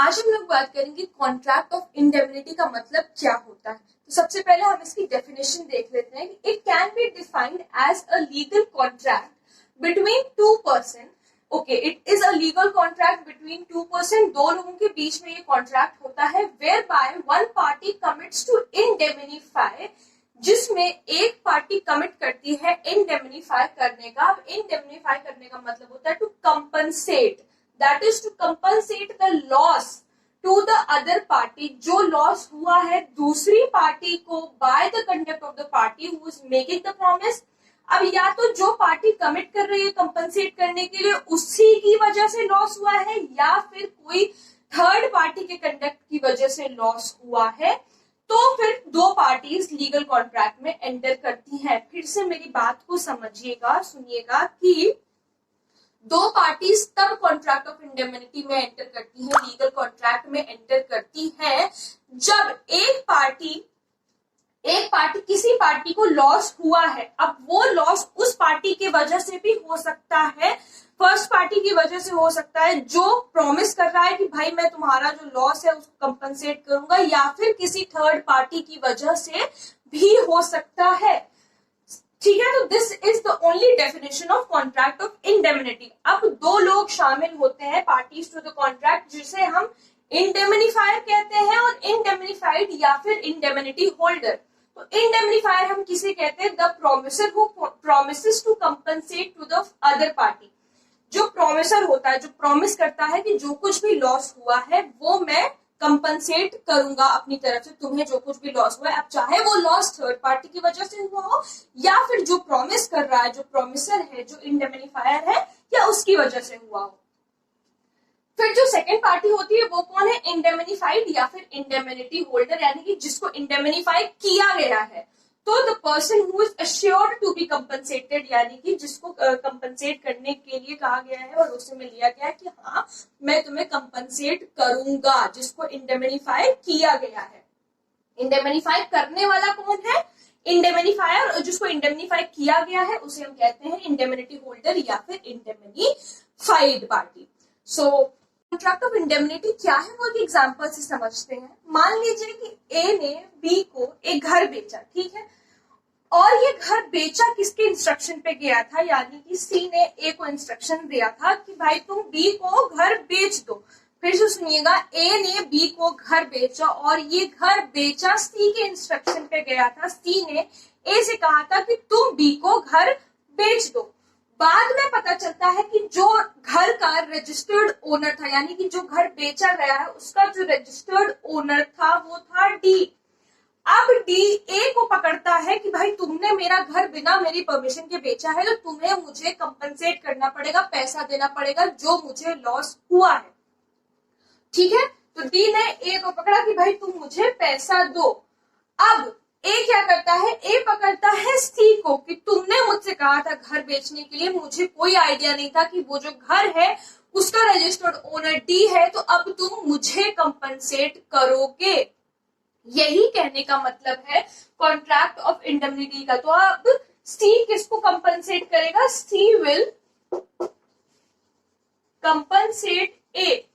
आज हम लोग बात करेंगे कॉन्ट्रैक्ट ऑफ इंडेमनिटी का मतलब क्या होता है। तो सबसे पहले हम इसकी डेफिनेशन देख लेते हैं कि it can be defined as a legal contract between two person. Okay, it is a legal contract between two person, दो लोगों के बीच में ये कॉन्ट्रैक्ट होता है, whereby one party commits to indemnify, जिसमें एक पार्टी कमिट करती है इंडेमनीफाई करने का। इंडेमनीफाई करने का मतलब होता है to compensate, that is to compensate the loss to the other party, जो लॉस हुआ है दूसरी पार्टी को by the conduct of the party who is making the promise. अब या तो जो पार्टी कमिट कर रही है कंपनसेट करने के लिए उसी की वजह से लॉस हुआ है, या फिर कोई थर्ड पार्टी के कंडक्ट की वजह से लॉस हुआ है, तो फिर दो पार्टीज लीगल कॉन्ट्रैक्ट में एंटर करती हैं। फिर से मेरी बात को समझिएगा, सुनिएगा कि दो पार्टीज तब कॉन्ट्रैक्ट ऑफ इंडेमनिटी में एंटर करती है, लीगल कॉन्ट्रैक्ट में एंटर करती है, जब एक पार्टी किसी पार्टी को लॉस हुआ है। अब वो लॉस उस पार्टी की वजह से भी हो सकता है, फर्स्ट पार्टी की वजह से हो सकता है जो प्रॉमिस कर रहा है कि भाई मैं तुम्हारा जो लॉस है उसको कंपनसेट करूंगा, या फिर किसी थर्ड पार्टी की वजह से भी हो सकता है। ठीक है, तो this is the only definition of contract of indemnity. अब दो लोग शामिल होते हैं पार्टीज टू द कॉन्ट्रैक्ट, जिसे हम इंडेमनीफायर कहते हैं और इंडेमनीफाइड या फिर इंडेमनिटी होल्डर। तो इंडेमनीफायर हम किसे कहते हैं? The promisor who promises to compensate to the other party. जो प्रोमिसर होता है, जो प्रॉमिस करता है कि जो कुछ भी लॉस हुआ है वो मैं कंपनसेट करूंगा अपनी तरफ से, तुम्हें जो कुछ भी लॉस हुआ है, अब चाहे वो लॉस थर्ड पार्टी की वजह से हुआ हो या फिर जो प्रॉमिस कर रहा है, जो प्रोमिसर है, जो इंडेमनीफायर है, या उसकी वजह से हुआ हो। फिर जो सेकंड पार्टी होती है वो कौन है? इंडेमनीफाइड या फिर इंडेमनिटी होल्डर, यानी कि जिसको इंडेमनीफाई किया गया है। तो the person who is assured to be compensated, यानी कि जिसको कंपनसेट करने के लिए कहा गया है और उसे में लिया गया है कि हाँ मैं तुम्हें कंपनसेट करूंगा, जिसको इंडेमनीफाई किया गया है। इंडेमनीफाई करने वाला कौन है? इंडेमनीफायर। और जिसको इंडेमनीफाई किया गया है उसे हम कहते हैं इंडेमनिटी होल्डर या फिर indemnified party. So contract of indemnity क्या है वो एक एग्जांपल से समझते हैं। मान लीजिए कि ए ने बी को एक घर बेचा, ठीक है, और ये घर बेचा किसके इंस्ट्रक्शन पे गया था? यानी कि सी ने ए को इंस्ट्रक्शन दिया था कि भाई तुम बी को घर बेच दो। फिर से सुनिएगा, ए ने बी को घर बेचा और ये घर बेचा सी के इंस्ट्रक्शन पे गया था। सी ने ए से कहा था कि तुम बी को घर बेच दो। बाद में पता चलता है कि जो घर का रजिस्टर्ड ओनर था, यानी कि जो घर बेचा गया है उसका जो रजिस्टर्ड ओनर था वो था डी। अब डी ए को पकड़ता है कि भाई तुमने मेरा घर बिना मेरी परमिशन के बेचा है, तो तुम्हें मुझे कंपनसेट करना पड़ेगा, पैसा देना पड़ेगा जो मुझे लॉस हुआ है। ठीक है, तो डी ने ए को पकड़ा कि भाई तुम मुझे पैसा दो। अब ए क्या करता है? ए पकड़ता है सी को कि तुमने मुझसे कहा था घर बेचने के लिए, मुझे कोई आइडिया नहीं था कि वो जो घर है उसका रजिस्टर्ड ओनर डी है, तो अब तुम मुझे कंपनसेट करोगे। यही कहने का मतलब है कॉन्ट्रैक्ट ऑफ इंडेमनिटी का। तो अब सी किसको कंपनसेट करेगा? सी विल कंपनसेट ए।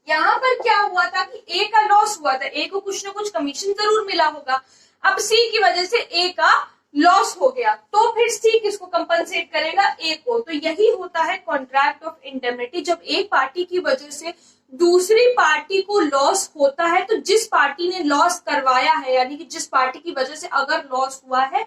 यहां पर क्या हुआ था कि ए का लॉस हुआ था, ए को कुछ ना कुछ कमीशन जरूर मिला होगा। अब सी की वजह से ए का लॉस हो गया, तो फिर सी किसको कंपनसेट करेगा? ए को। तो यही होता है कॉन्ट्रैक्ट ऑफ इंडेमनिटी। जब एक पार्टी की वजह से दूसरी पार्टी को लॉस होता है, तो जिस पार्टी ने लॉस करवाया है, यानी कि जिस पार्टी की वजह से अगर लॉस हुआ है,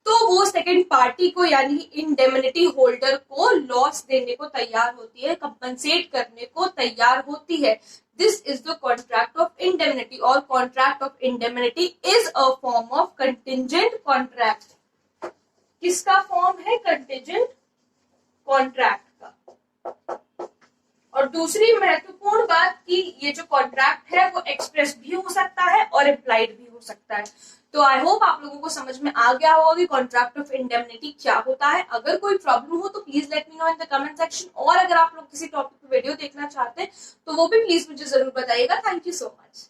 तो वो सेकंड पार्टी को यानी इंडेमनिटी होल्डर को लॉस देने को तैयार होती है, कंपनसेट करने को तैयार होती है। This is the contract of indemnity, और contract of indemnity is a form of contingent contract. किसका फॉर्म है? कंटिंजेंट कॉन्ट्रैक्ट का। और दूसरी महत्वपूर्ण बात कि ये जो कॉन्ट्रैक्ट है वो एक्सप्रेस भी हो सकता है और इम्प्लाइड भी हो सकता है। तो आई होप आप लोगों को समझ में आ गया होगा कि कॉन्ट्रैक्ट ऑफ इंडेमनिटी क्या होता है। अगर कोई प्रॉब्लम हो तो please let me know in the comment section, और अगर आप लोग किसी टॉपिक पे वीडियो देखना चाहते हैं तो वो भी प्लीज मुझे जरूर बताइएगा। Thank you so much.